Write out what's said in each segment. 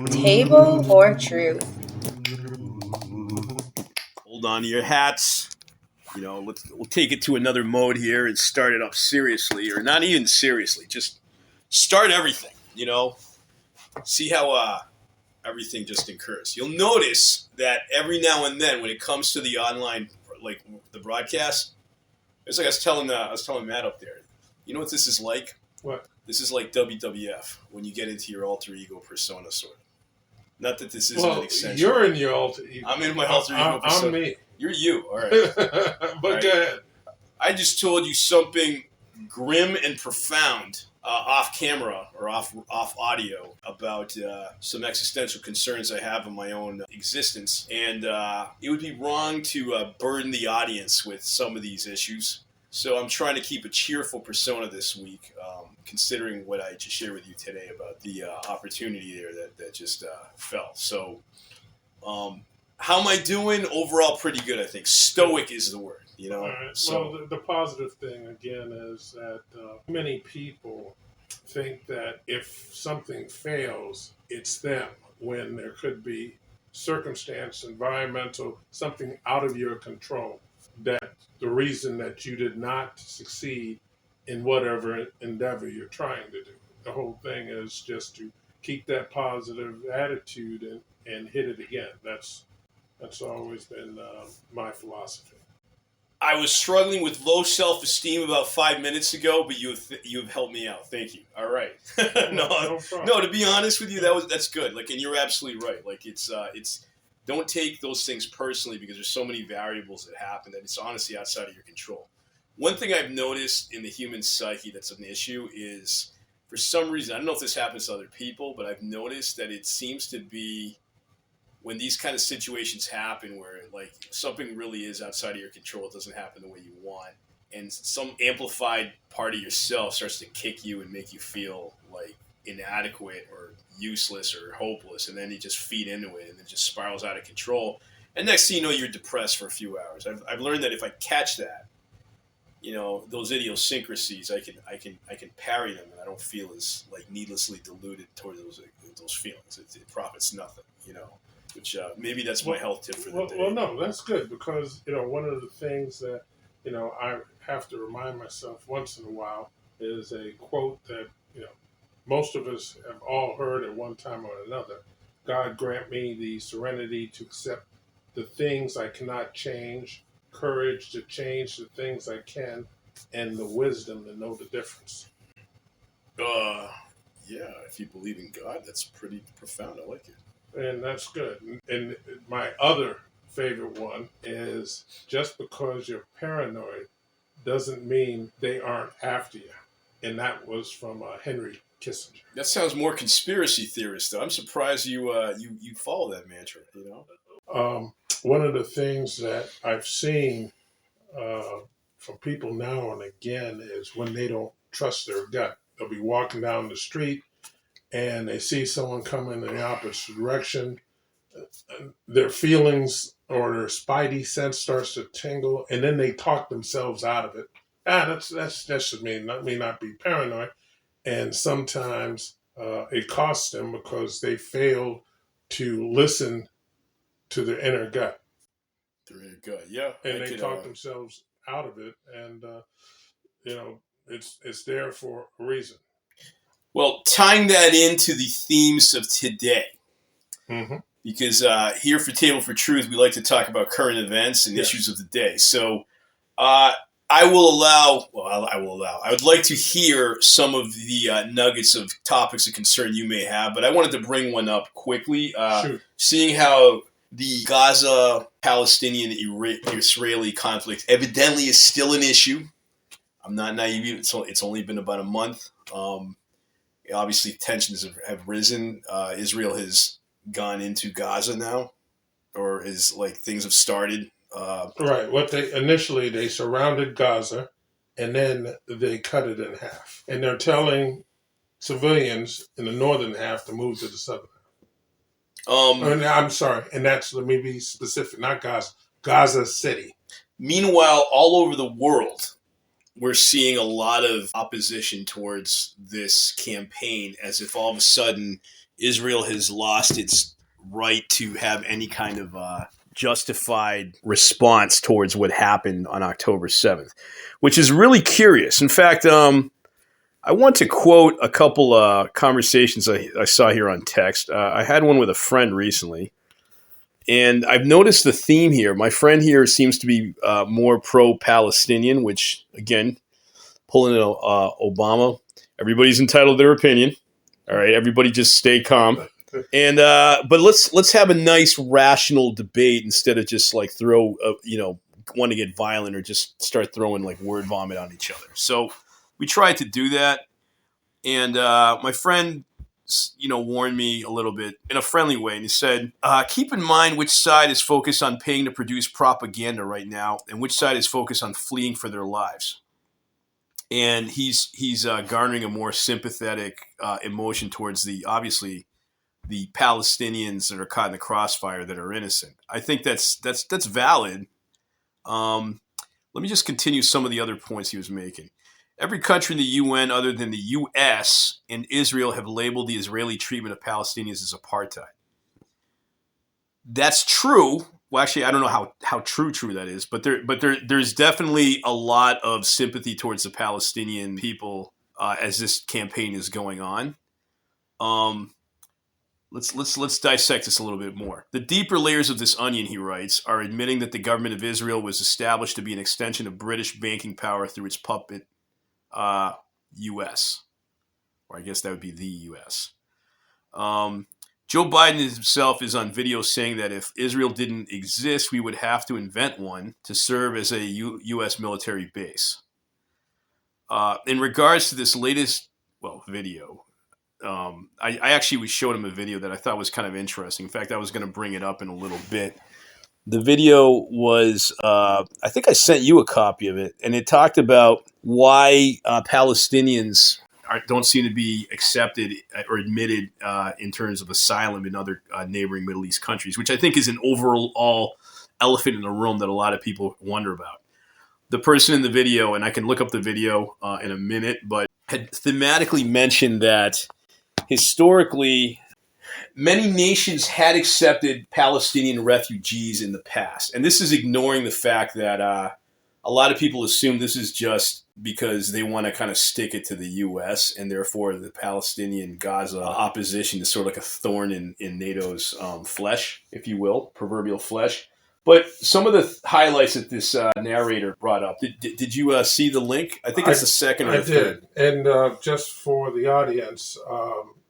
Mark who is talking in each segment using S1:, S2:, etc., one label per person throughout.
S1: Table or truth?
S2: Hold on to your hats. We'll take it to another mode here and start it up seriously, or not even seriously. Just start everything. See how everything just occurs. You'll notice that every now and then, when it comes to the online, like the broadcast, it's like I was telling Matt up there. You know what this is like?
S3: What?
S2: This is like WWF when you get into your alter ego persona, sort of. Not that this isn't an extension.
S3: You're in your alter ego.
S2: I'm in my alter ego persona.
S3: I'm me.
S2: You're you. All right.
S3: But
S2: right.
S3: Go ahead.
S2: I just told you something grim and profound off camera or off audio about some existential concerns I have in my own existence. And it would be wrong to burden the audience with some of these issues. So I'm trying to keep a cheerful persona this week, considering what I just shared with you today about the opportunity there that just fell. So how am I doing? Overall, pretty good, I think. Stoic is the word,
S3: All right.
S2: So,
S3: well, the positive thing, again, is that many people think that if something fails, it's them, when there could be circumstance, environmental, something out of your control, that the reason that you did not succeed in whatever endeavor you're trying to do. The whole thing is just to keep that positive attitude and hit it again. That's always been my philosophy.
S2: I was struggling with low self-esteem about 5 minutes ago, but you've helped me out. Thank you. All right. No, to be honest with you, that's good. Like, and you're absolutely right. Like, it's don't take those things personally, because there's so many variables that happen that it's honestly outside of your control. One thing I've noticed in the human psyche that's an issue is, for some reason, I don't know if this happens to other people, but I've noticed that it seems to be when these kind of situations happen where like something really is outside of your control, it doesn't happen the way you want, and some amplified part of yourself starts to kick you and make you feel like inadequate or useless or hopeless, and then you just feed into it and it just spirals out of control, and next thing you know, you're depressed for a few hours. I've learned that if I catch that, those idiosyncrasies, I can parry them, and I don't feel as like needlessly deluded toward those feelings. It profits nothing, which maybe that's my health tip for the day.
S3: Well, no, that's good, because one of the things that I have to remind myself once in a while is a quote that most of us have all heard at one time or another. God grant me the serenity to accept the things I cannot change, courage to change the things I can, and the wisdom to know the difference.
S2: Yeah, if you believe in God, that's pretty profound. I like it.
S3: And that's good. And my other favorite one is, just because you're paranoid doesn't mean they aren't after you. And that was from Henry Kissinger.
S2: That sounds more conspiracy theorist, though. I'm surprised you follow that mantra,
S3: One of the things that I've seen from people now and again is when they don't trust their gut. They'll be walking down the street and they see someone coming in the opposite direction. Their feelings or their spidey sense starts to tingle, and then they talk themselves out of it. That should mean that may not be paranoid, and sometimes it costs them because they fail to listen to their inner gut.
S2: Their inner gut, yeah.
S3: And they talk themselves out of it, and it's there for a reason.
S2: Well, tying that into the themes of today,
S3: mm-hmm.
S2: because here for Table for Truth, we like to talk about current events and issues of the day. So I would like to hear some of the nuggets of topics of concern you may have, but I wanted to bring one up quickly.
S3: Sure.
S2: Seeing how the Gaza Palestinian Israeli conflict evidently is still an issue. I'm not naive. It's only been about a month. Obviously, tensions have risen. Israel has gone into Gaza now, or is like things have started.
S3: Right. They surrounded Gaza, and then they cut it in half, and they're telling civilians in the northern half to move to the southern half. I'm sorry, and let me be specific, not Gaza, Gaza City.
S2: Meanwhile, all over the world, we're seeing a lot of opposition towards this campaign, as if all of a sudden Israel has lost its right to have any kind of justified response towards what happened on October 7th, which is really curious. In fact, I want to quote a couple conversations I saw here on text. I had one with a friend recently, and I've noticed the theme here. My friend here seems to be more pro-Palestinian, which, again, pulling in Obama. Everybody's entitled to their opinion. All right, everybody just stay calm. And but let's have a nice, rational debate instead of just like want to get violent or just start throwing like word vomit on each other. So we tried to do that, and my friend, warned me a little bit in a friendly way, and he said, "Keep in mind which side is focused on paying to produce propaganda right now, and which side is focused on fleeing for their lives." And he's garnering a more sympathetic emotion towards the Palestinians that are caught in the crossfire that are innocent. I think that's valid. Let me just continue some of the other points he was making. Every country in the UN other than the U.S. and Israel have labeled the Israeli treatment of Palestinians as apartheid. That's true. Well, actually, I don't know how true that is, but there's definitely a lot of sympathy towards the Palestinian people as this campaign is going on. Let's dissect this a little bit more. The deeper layers of this onion, he writes, are admitting that the government of Israel was established to be an extension of British banking power through its puppet U.S., or I guess that would be the U.S. Joe Biden himself is on video saying that if Israel didn't exist, we would have to invent one to serve as a U.S. military base. In regards to this latest, video, I actually showed him a video that I thought was kind of interesting. In fact, I was going to bring it up in a little bit. The video was, I think I sent you a copy of it, and it talked about why Palestinians don't seem to be accepted or admitted in terms of asylum in other neighboring Middle East countries, which I think is an overall elephant in the room that a lot of people wonder about. The person in the video, and I can look up the video in a minute, but had thematically mentioned that historically many nations had accepted Palestinian refugees in the past. And this is ignoring the fact that a lot of people assume this is just because they want to kind of stick it to the U.S. and therefore the Palestinian Gaza opposition is sort of like a thorn in NATO's flesh, if you will, proverbial flesh. But some of the highlights that this narrator brought up, did you see the link? I think it's the second or third.
S3: I did. And just for the audience,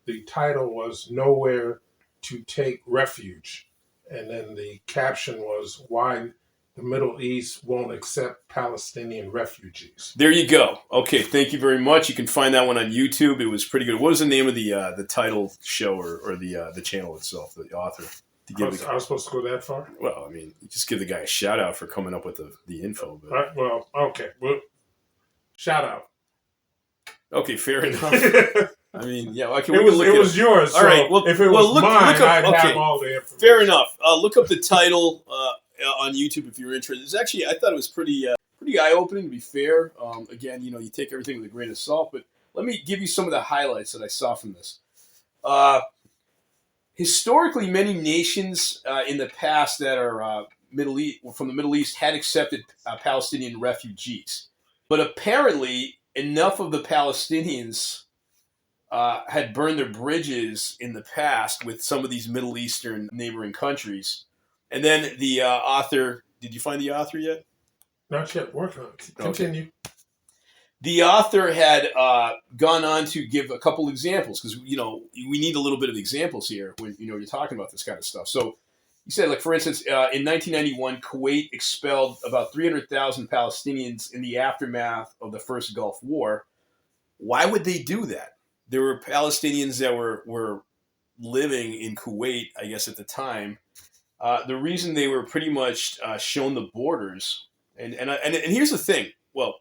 S3: the title was Nowhere to Take Refuge. And then the caption was Why the Middle East Won't Accept Palestinian Refugees.
S2: There you go. Okay, thank you very much. You can find that one on YouTube. It was pretty good. What was the name of the title show or the channel itself, the author?
S3: I was supposed to go that far?
S2: Well, I mean, you just give the guy a shout out for coming up with the info. But...
S3: Right, well, okay. Well, shout out.
S2: Okay, fair enough. I mean, yeah. Okay,
S3: it was yours.
S2: All right. Well,
S3: if it was mine, I'd
S2: okay,
S3: have all the information.
S2: Fair enough. Look up the title on YouTube if you're interested. It's actually, I thought it was pretty eye-opening, to be fair. Again, you take everything with a grain of salt, but let me give you some of the highlights that I saw from this. Historically, many nations in the past that are from the Middle East had accepted Palestinian refugees. But apparently, enough of the Palestinians had burned their bridges in the past with some of these Middle Eastern neighboring countries. And then the author, did you find the author yet?
S3: Not yet. Work on it. Continue. Okay.
S2: The author had gone on to give a couple examples because, we need a little bit of examples here when, you're talking about this kind of stuff. So he said, like, for instance, in 1991, Kuwait expelled about 300,000 Palestinians in the aftermath of the first Gulf War. Why would they do that? There were Palestinians that were living in Kuwait, I guess, at the time. The reason they were pretty much shown the borders, and here's the thing. Well,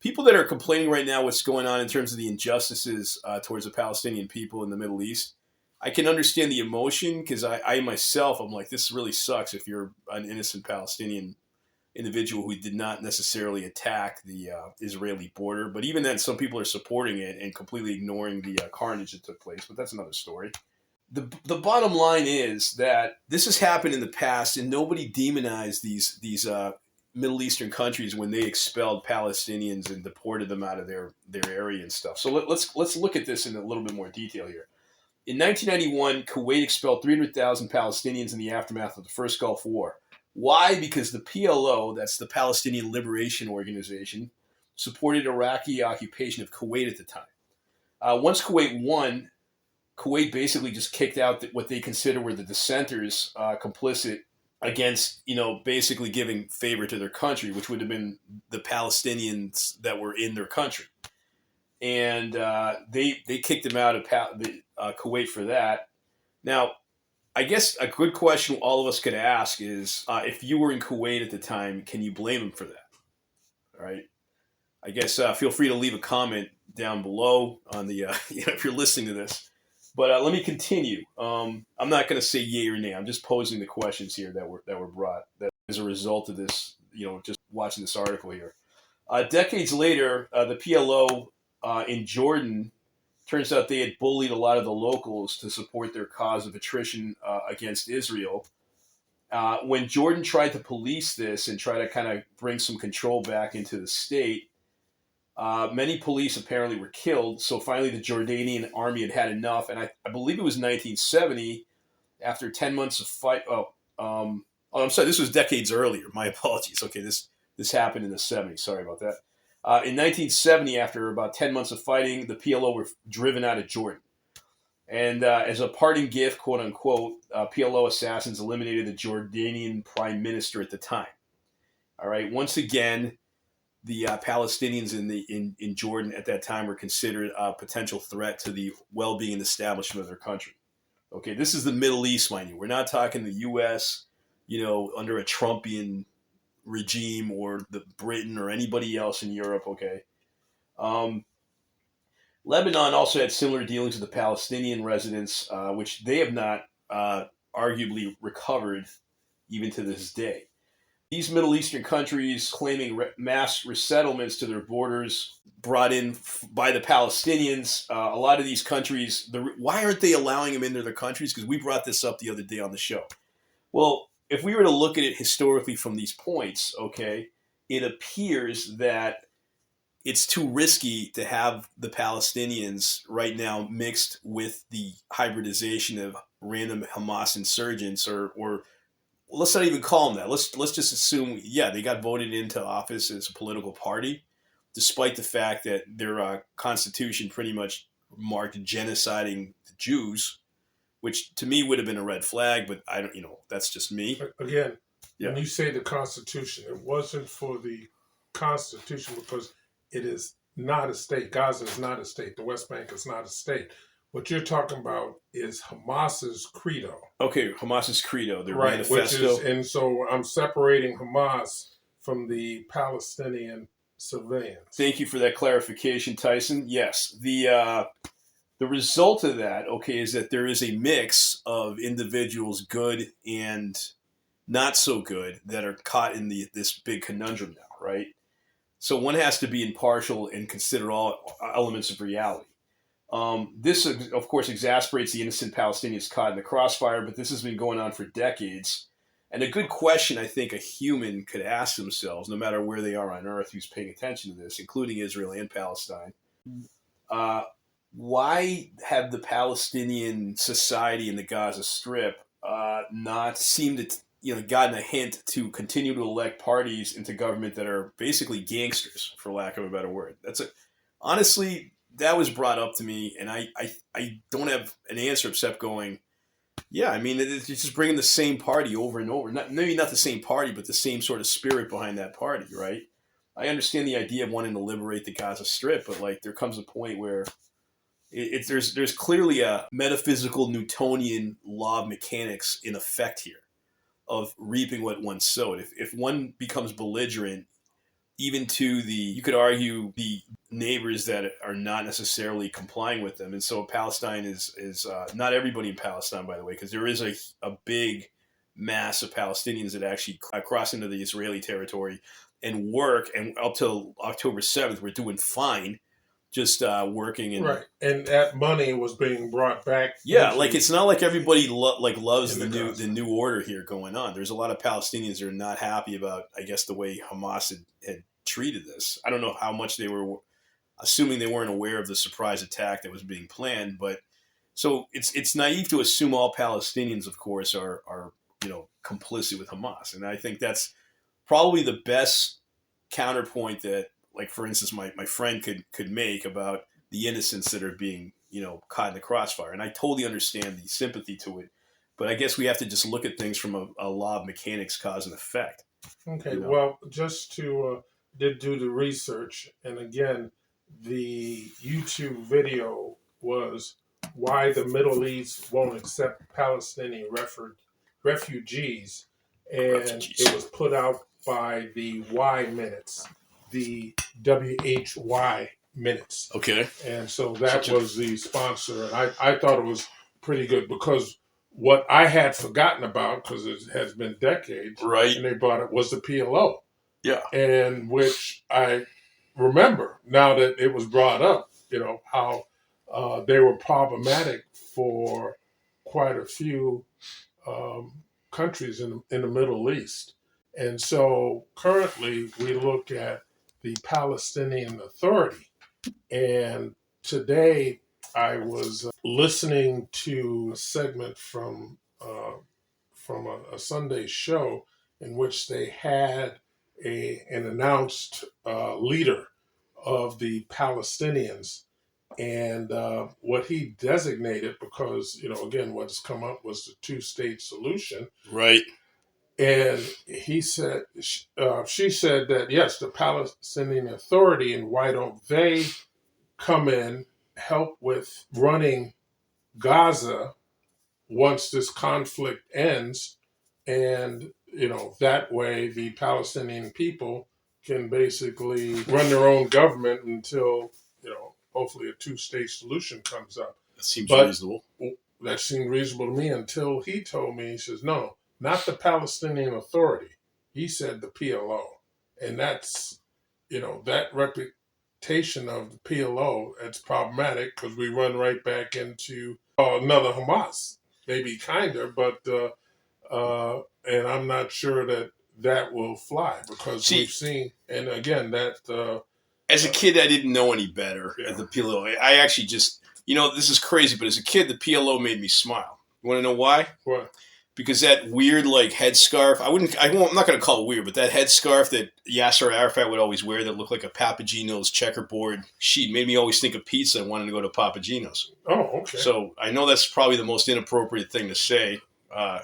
S2: people that are complaining right now what's going on in terms of the injustices towards the Palestinian people in the Middle East, I can understand the emotion because I myself, I'm like, this really sucks if you're an innocent Palestinian individual who did not necessarily attack the Israeli border. But even then, some people are supporting it and completely ignoring the carnage that took place. But that's another story. The bottom line is that this has happened in the past, and nobody demonized these Middle Eastern countries when they expelled Palestinians and deported them out of their area and stuff. So let's look at this in a little bit more detail here. In 1991, Kuwait expelled 300,000 Palestinians in the aftermath of the first Gulf War. Why? Because the PLO, that's the Palestinian Liberation Organization, supported Iraqi occupation of Kuwait at the time. Once Kuwait won, Kuwait basically just kicked out what they consider were the dissenters complicit against, basically giving favor to their country, which would have been the Palestinians that were in their country. And they kicked them out of Kuwait for that. Now, I guess a good question all of us could ask is, if you were in Kuwait at the time, can you blame them for that? All right. I guess feel free to leave a comment down below on the if you're listening to this. But let me continue. I'm not going to say yay or nay. I'm just posing the questions here that were brought that as a result of this. Just watching this article here. Decades later, the PLO in Jordan, turns out they had bullied a lot of the locals to support their cause of attrition against Israel. When Jordan tried to police this and try to kind of bring some control back into the state, many police apparently were killed. So finally, the Jordanian army had enough. And I believe it was 1970, after 10 months of fight. I'm sorry, this was decades earlier. My apologies. Okay, this happened in the 70s. Sorry about that. In 1970, after about 10 months of fighting, the PLO were driven out of Jordan. And as a parting gift, quote unquote, PLO assassins eliminated the Jordanian prime minister at the time. All right. Once again, the Palestinians in Jordan at that time were considered a potential threat to the well-being and establishment of their country. Okay, this is the Middle East, mind you. We're not talking the U.S., under a Trumpian regime or the Britain or anybody else in Europe. Okay. Lebanon also had similar dealings with the Palestinian residents, which they have not arguably recovered even to this day. These Middle Eastern countries claiming mass resettlements to their borders brought in by the Palestinians. A lot of these countries, why aren't they allowing them into their countries? Because we brought this up the other day on the show. Well, if we were to look at it historically from these points, okay, it appears that it's too risky to have the Palestinians right now mixed with the hybridization of random Hamas insurgents, or let's not even call them that. Let's just assume, they got voted into office as a political party, despite the fact that their constitution pretty much marked genociding the Jews, which to me would have been a red flag, but I don't, that's just me.
S3: Again, when you say the Constitution, it wasn't for the Constitution because it is not a state. Gaza is not a state. The West Bank is not a state. What you're talking about is Hamas's credo.
S2: Okay, Hamas's credo, their
S3: right,
S2: manifesto.
S3: And so I'm separating Hamas from the Palestinian civilians.
S2: Thank you for that clarification, Tyson. Yes, the result of that, is that there is a mix of individuals, good and not so good, that are caught in this big conundrum now, right? So one has to be impartial and consider all elements of reality. This, of course, exasperates the innocent Palestinians caught in the crossfire, but this has been going on for decades. And a good question I think a human could ask themselves, no matter where they are on Earth who's paying attention to this, including Israel and Palestine, why have the Palestinian society in the Gaza Strip not seemed to, gotten a hint to continue to elect parties into government that are basically gangsters, for lack of a better word? Honestly, that was brought up to me, and I don't have an answer except going, it's just bringing the same party over and over. Maybe not the same party, but the same sort of spirit behind that party, right? I understand the idea of wanting to liberate the Gaza Strip, but there comes a point where there's clearly a metaphysical Newtonian law of mechanics in effect here of reaping what one sowed. If one becomes belligerent, even to you could argue the neighbors that are not necessarily complying with them. And so Palestine is not everybody in Palestine, by the way, because there is a big mass of Palestinians that actually cross into the Israeli territory and work. And up till October 7th, we're doing fine, just working. And
S3: right, and that money was being brought back.
S2: yeah, like it's not like everybody loves
S3: in
S2: the new order here going on. There's a lot of Palestinians that are not happy about, I guess, the way Hamas had treated this. I don't know how much they were, assuming they weren't aware of the surprise attack that was being planned, but so it's naive to assume all Palestinians, of course, are complicit with Hamas, and I think that's probably the best counterpoint that, like, for instance, my friend could make about the innocents that are being caught in the crossfire. And I totally understand the sympathy to it, but I guess we have to just look at things from a law of mechanics, cause and effect.
S3: Okay, well, just to did do the research, and again, the YouTube video was why the Middle East won't accept Palestinian refugees, and it was put out by the Y Minutes, the WHY Minutes.
S2: Okay.
S3: And so that was the sponsor, and I thought it was pretty good because what I had forgotten about, because it has been decades,
S2: right?
S3: And they brought it, was the PLO.
S2: Yeah.
S3: And which I remember now that it was brought up, how they were problematic for quite a few countries in the Middle East. And so currently we look at the Palestinian Authority. And today I was listening to a segment from a Sunday show in which they had an announced leader of the Palestinians, and what he designated, because again what's come up was the two-state solution,
S2: right?
S3: And he said, she said that yes, the Palestinian Authority, and why don't they come in, help with running Gaza once this conflict ends, and that way the Palestinian people can basically run their own government until hopefully a two-state solution comes up.
S2: That seems reasonable.
S3: That seemed reasonable to me until he told me, he says, no, not the Palestinian Authority. He said the PLO. And that's, that reputation of the PLO, it's problematic because we run right back into another Hamas. Maybe kinder, but and I'm not sure that will fly, because we've seen, and again, that
S2: as a kid, I didn't know any better at the PLO. I actually just, this is crazy, but as a kid, the PLO made me smile. You want to know why?
S3: Why?
S2: Because that weird headscarf, I'm not going to call it weird, but that headscarf that Yasser Arafat would always wear that looked like a Papagino's checkerboard sheet made me always think of pizza and wanted to go to Papagino's.
S3: Oh, okay.
S2: So I know that's probably the most inappropriate thing to say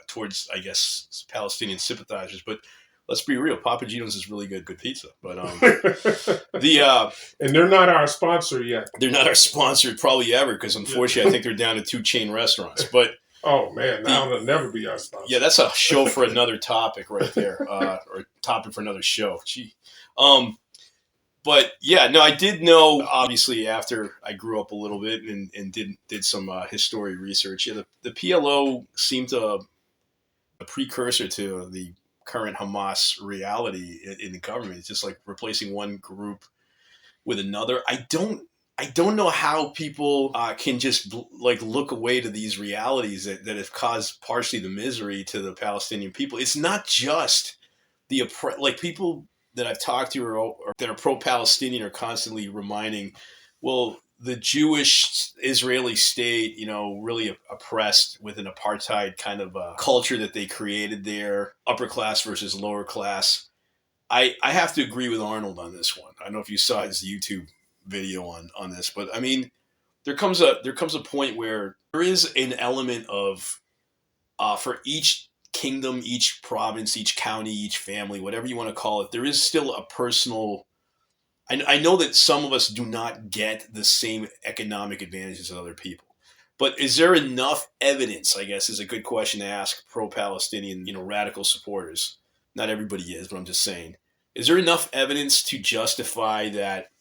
S2: towards, I guess, Palestinian sympathizers, but let's be real, Papagino's is really good pizza. But
S3: and they're not our sponsor yet.
S2: They're not our sponsor probably ever, because unfortunately I think they're down to 2 chain restaurants. But
S3: oh man, now they'll never be our sponsor.
S2: Yeah, that's a show for another topic right there, or topic for another show. Gee, but yeah, no, I did know, obviously, after I grew up a little bit and did some history research. Yeah, the PLO seemed a precursor to the current Hamas reality in the government. It's just like replacing one group with another. I don't know how people can just look away to these realities that have caused partially the misery to the Palestinian people. It's not just the people that I've talked to or that are pro-Palestinian are constantly reminding, well, the Jewish Israeli state, really oppressed with an apartheid kind of culture that they created there, upper class versus lower class. I have to agree with Arnold on this one. I don't know if you saw his YouTube video on this, but I mean, there comes a point where there is an element of for each kingdom, each province, each county, each family, whatever you want to call it, there is still a personal. I know that some of us do not get the same economic advantages as other people, but is there enough evidence, I guess is a good question to ask pro-Palestinian, radical supporters. Not everybody is, but I'm just saying, is there enough evidence to justify that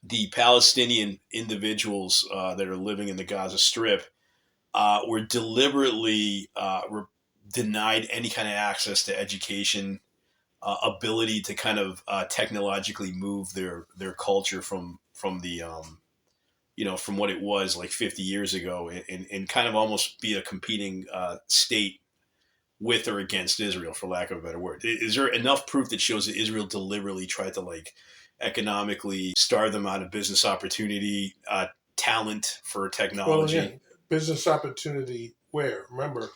S2: the Palestinian individuals that are living in the Gaza Strip were deliberately denied any kind of access to education, ability to kind of technologically move their culture from the from what it was like 50 years ago, and kind of almost be a competing state with or against Israel, for lack of a better word. Is there enough proof that shows that Israel deliberately tried to like economically starve them out of business opportunity, talent for technology?
S3: Well, again, business opportunity where? Remember,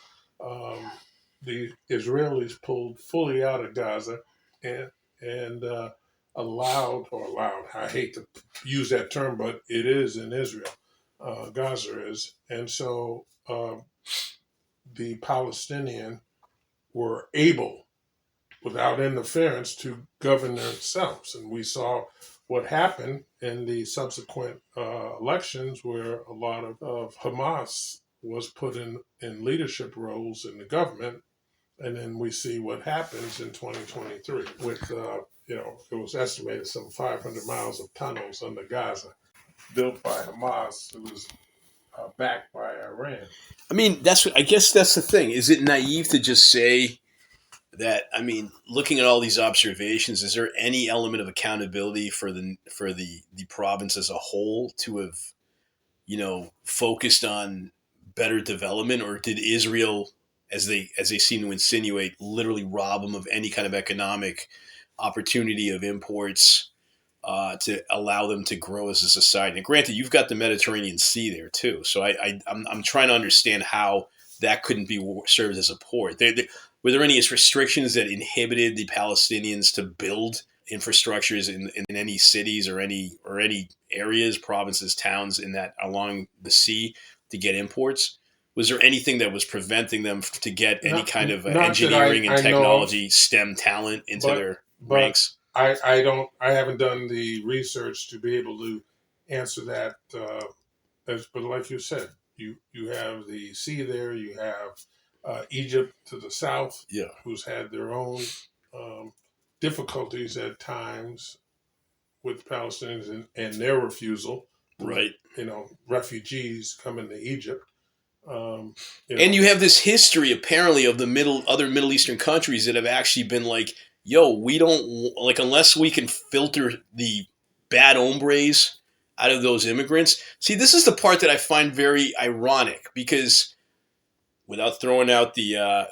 S3: the Israelis pulled fully out of Gaza and allowed. I hate to use that term, but it is in Israel. Gaza is, and so the Palestinian were able, without interference, to govern themselves. And we saw what happened in the subsequent elections, where a lot of Hamas was put in leadership roles in the government. And then we see what happens in 2023 with, it was estimated some 500 miles of tunnels under Gaza built by Hamas. It was backed by Iran.
S2: I mean, I guess that's the thing. Is it naive to just say that? I mean, looking at all these observations, is there any element of accountability for the province as a whole to have, focused on better development, or did Israel, as they seem to insinuate, literally rob them of any kind of economic opportunity of imports to allow them to grow as a society? And granted, you've got the Mediterranean Sea there too, so I'm trying to understand how that couldn't be served as a port. Were there any restrictions that inhibited the Palestinians to build infrastructures in any cities or any areas, provinces, towns in that along the sea to get imports? Was there anything that was preventing them to get any kind of engineering and technology STEM talent into their ranks?
S3: I haven't done the research to be able to answer that. But like you said, you have the sea there. You have Egypt to the south, who's had their own difficulties at times with Palestinians and their refusal.
S2: Right.
S3: Refugees coming to Egypt.
S2: And you have this history apparently of the other Middle Eastern countries that have actually been like, yo, we don't like, unless we can filter the bad hombres out of those immigrants. See, this is the part that I find very ironic, because without throwing out the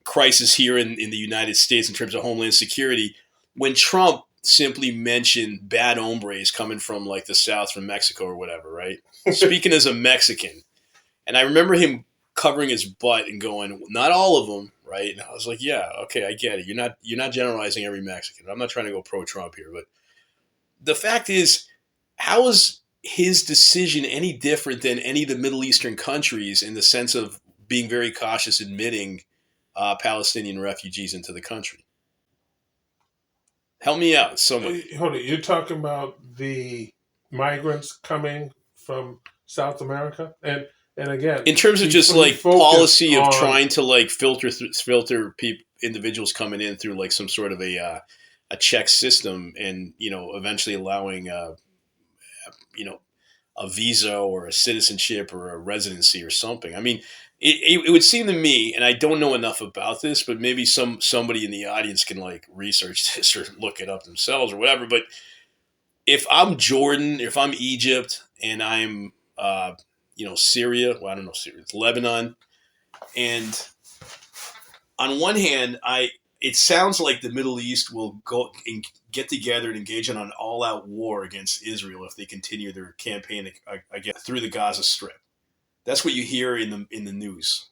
S2: crisis here in the United States in terms of homeland security, when Trump simply mentioned bad hombres coming from like the South, from Mexico or whatever, right? Speaking as a Mexican, and I remember him covering his butt and going, not all of them, right? And I was like, yeah, okay, I get it. You're not generalizing every Mexican. I'm not trying to go pro-Trump here, but the fact is, how is his decision any different than any of the Middle Eastern countries in the sense of being very cautious admitting Palestinian refugees into the country? Help me out, someone.
S3: Hold it. You're talking about the migrants coming from South America, and again,
S2: in terms of just like policy of trying to like filter individuals coming in through like some sort of a check system, and eventually allowing a visa or a citizenship or a residency or something. I mean, it would seem to me, and I don't know enough about this, but maybe somebody in the audience can like research this or look it up themselves or whatever. But if I'm Jordan, if I'm Egypt, and I'm Syria, well, I don't know Syria, it's Lebanon, and on one hand, it sounds like the Middle East will go and get together and engage in an all-out war against Israel if they continue their campaign again through the Gaza Strip. That's what you hear in the news.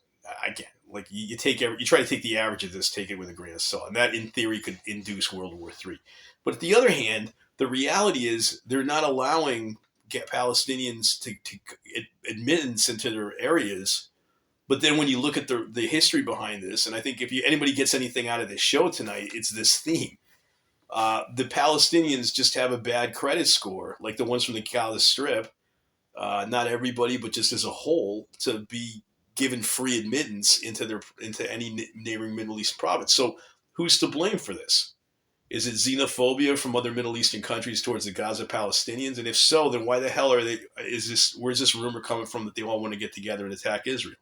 S2: Again, like you try to take the average of this, take it with a grain of salt, and that in theory could induce World War III. But on the other hand, the reality is they're not allowing Palestinians to admittance into their areas. But then when you look at the history behind this, and I think if anybody gets anything out of this show tonight, it's this theme. The Palestinians just have a bad credit score, like the ones from the Gaza Strip. Not everybody, but just as a whole, to be given free admittance into any neighboring Middle East province. So who's to blame for this? Is it xenophobia from other Middle Eastern countries towards the Gaza Palestinians? And if so, then why the hell where's this rumor coming from that they all want to get together and attack Israel?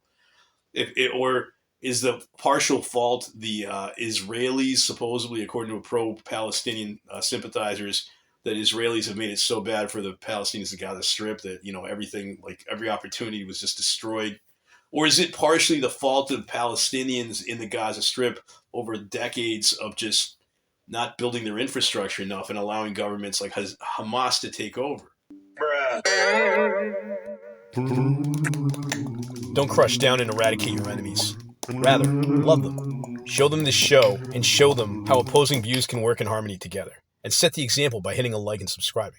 S2: Or is the partial fault the Israelis, supposedly, according to pro-Palestinian sympathizers, that Israelis have made it so bad for the Palestinians to Gaza Strip that, everything, like every opportunity was just destroyed? Or is it partially the fault of Palestinians in the Gaza Strip over decades of just not building their infrastructure enough and allowing governments like Hamas to take over? Don't crush down and eradicate your enemies. Rather, love them. Show them this show and show them how opposing views can work in harmony together. And set the example by hitting a like and subscribing.